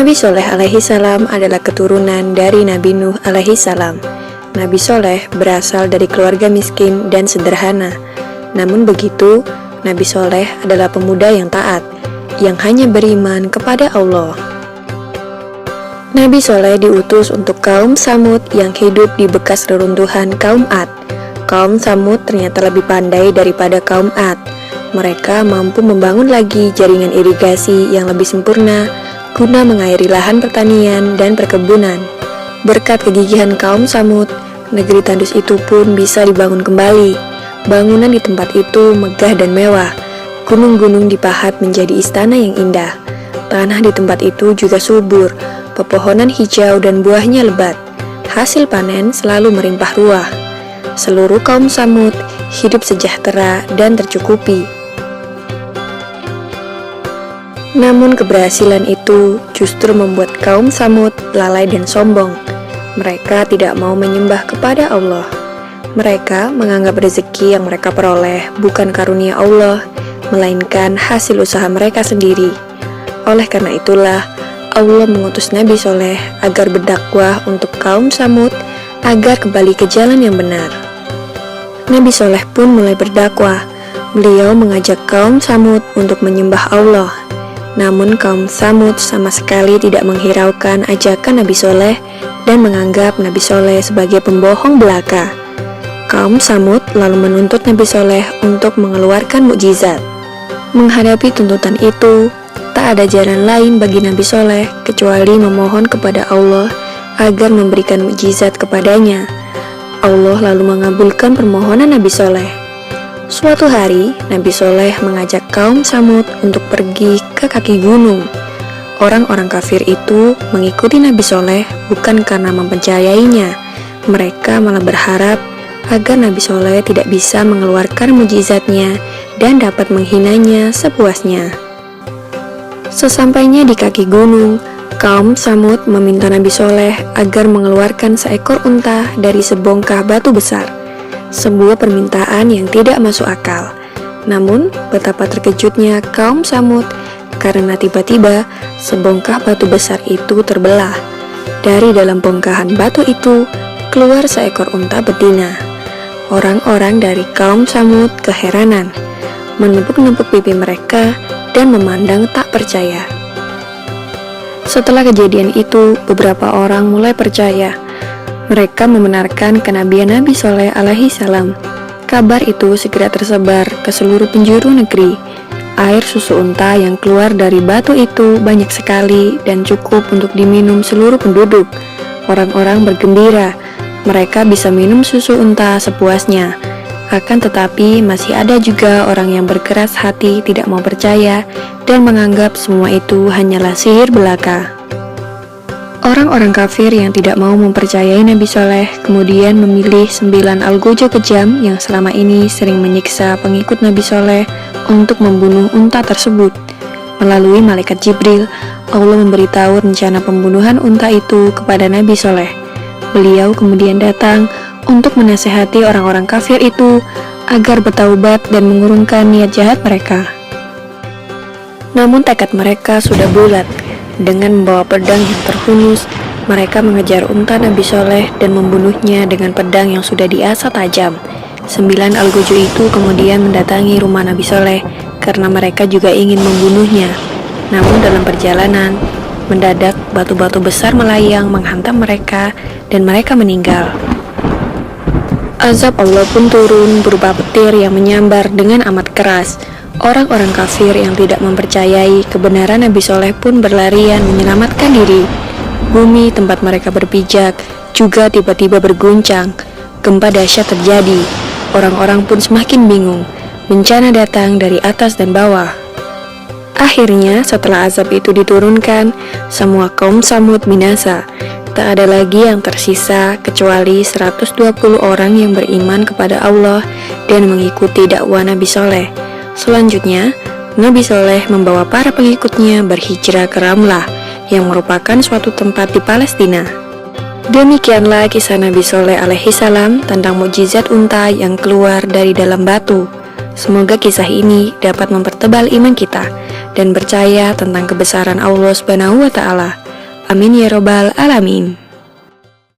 Nabi Soleh alaihi salam adalah keturunan dari Nabi Nuh alaihi salam. Nabi Soleh berasal dari keluarga miskin dan sederhana. Namun begitu, Nabi Soleh adalah pemuda yang taat, yang hanya beriman kepada Allah. Nabi Soleh diutus untuk kaum Samud yang hidup di bekas reruntuhan kaum Ad. Kaum Samud ternyata lebih pandai daripada kaum Ad. Mereka mampu membangun lagi jaringan irigasi yang lebih sempurna guna mengairi lahan pertanian dan perkebunan. Berkat kegigihan kaum Samud, negeri tandus itu pun bisa dibangun kembali. Bangunan di tempat itu megah dan mewah. Gunung-gunung dipahat menjadi istana yang indah. Tanah di tempat itu juga subur, pepohonan hijau dan buahnya lebat. Hasil panen selalu melimpah ruah. Seluruh kaum Samud hidup sejahtera dan tercukupi. Namun keberhasilan itu justru membuat kaum Samud lalai dan sombong. Mereka tidak mau menyembah kepada Allah. Mereka menganggap rezeki yang mereka peroleh bukan karunia Allah, melainkan hasil usaha mereka sendiri. Oleh karena itulah, Allah mengutus Nabi Soleh agar berdakwah untuk kaum Samud agar kembali ke jalan yang benar. Nabi Soleh pun mulai berdakwah. Beliau mengajak kaum Samud untuk menyembah Allah. Namun kaum Samud sama sekali tidak menghiraukan ajakan Nabi Soleh dan menganggap Nabi Soleh sebagai pembohong belaka. Kaum Samud lalu menuntut Nabi Soleh untuk mengeluarkan mukjizat. Menghadapi tuntutan itu, tak ada jalan lain bagi Nabi Soleh kecuali memohon kepada Allah agar memberikan mukjizat kepadanya. Allah lalu mengabulkan permohonan Nabi Soleh. Suatu hari, Nabi Soleh mengajak kaum Samud untuk pergi ke kaki gunung. Orang-orang kafir itu mengikuti Nabi Soleh bukan karena mempercayainya. Mereka malah berharap agar Nabi Soleh tidak bisa mengeluarkan mukjizatnya dan dapat menghinanya sepuasnya. Sesampainya di kaki gunung, kaum Samud meminta Nabi Soleh agar mengeluarkan seekor unta dari sebongkah batu besar. Sebuah permintaan yang tidak masuk akal. Namun, betapa terkejutnya kaum Samud karena tiba-tiba sebongkah batu besar itu terbelah. Dari dalam bongkahan batu itu keluar seekor unta betina. Orang-orang dari kaum Samud keheranan, menepuk-nepuk pipi mereka dan memandang tak percaya. Setelah kejadian itu, beberapa orang mulai percaya. Mereka membenarkan kenabian Nabi Soleh alaihi salam. Kabar itu segera tersebar ke seluruh penjuru negeri. Air susu unta yang keluar dari batu itu banyak sekali dan cukup untuk diminum seluruh penduduk. Orang-orang bergembira, mereka bisa minum susu unta sepuasnya. Akan tetapi masih ada juga orang yang berkeras hati tidak mau percaya dan menganggap semua itu hanyalah sihir belaka. Orang-orang kafir yang tidak mau mempercayai Nabi Soleh kemudian memilih 9 algojo kejam yang selama ini sering menyiksa pengikut Nabi Soleh untuk membunuh unta tersebut. Melalui malaikat Jibril, Allah memberitahu rencana pembunuhan unta itu kepada Nabi Soleh. Beliau kemudian datang untuk menasehati orang-orang kafir itu agar bertaubat dan mengurungkan niat jahat mereka. Namun tekad mereka sudah bulat. Dengan membawa pedang yang terhunus, mereka mengejar unta Nabi Soleh dan membunuhnya dengan pedang yang sudah diasah tajam. 9 algojo itu kemudian mendatangi rumah Nabi Soleh karena mereka juga ingin membunuhnya. Namun dalam perjalanan, mendadak batu-batu besar melayang menghantam mereka dan mereka meninggal. Azab Allah pun turun berupa petir yang menyambar dengan amat keras. Orang-orang kafir yang tidak mempercayai kebenaran Nabi Soleh pun berlarian menyelamatkan diri. Bumi tempat mereka berpijak juga tiba-tiba berguncang. Gempa dahsyat terjadi. Orang-orang pun semakin bingung. Bencana datang dari atas dan bawah. Akhirnya setelah azab itu diturunkan, semua kaum Samud binasa. Tak ada lagi yang tersisa kecuali 120 orang yang beriman kepada Allah dan mengikuti dakwah Nabi Soleh. Selanjutnya, Nabi Soleh membawa para pengikutnya berhijrah ke Ramlah, yang merupakan suatu tempat di Palestina. Demikianlah kisah Nabi Soleh alaihi salam tentang mukjizat unta yang keluar dari dalam batu. Semoga kisah ini dapat mempertebal iman kita dan percaya tentang kebesaran Allah Subhanahu wa Ta'ala. Amin ya robbal alamin.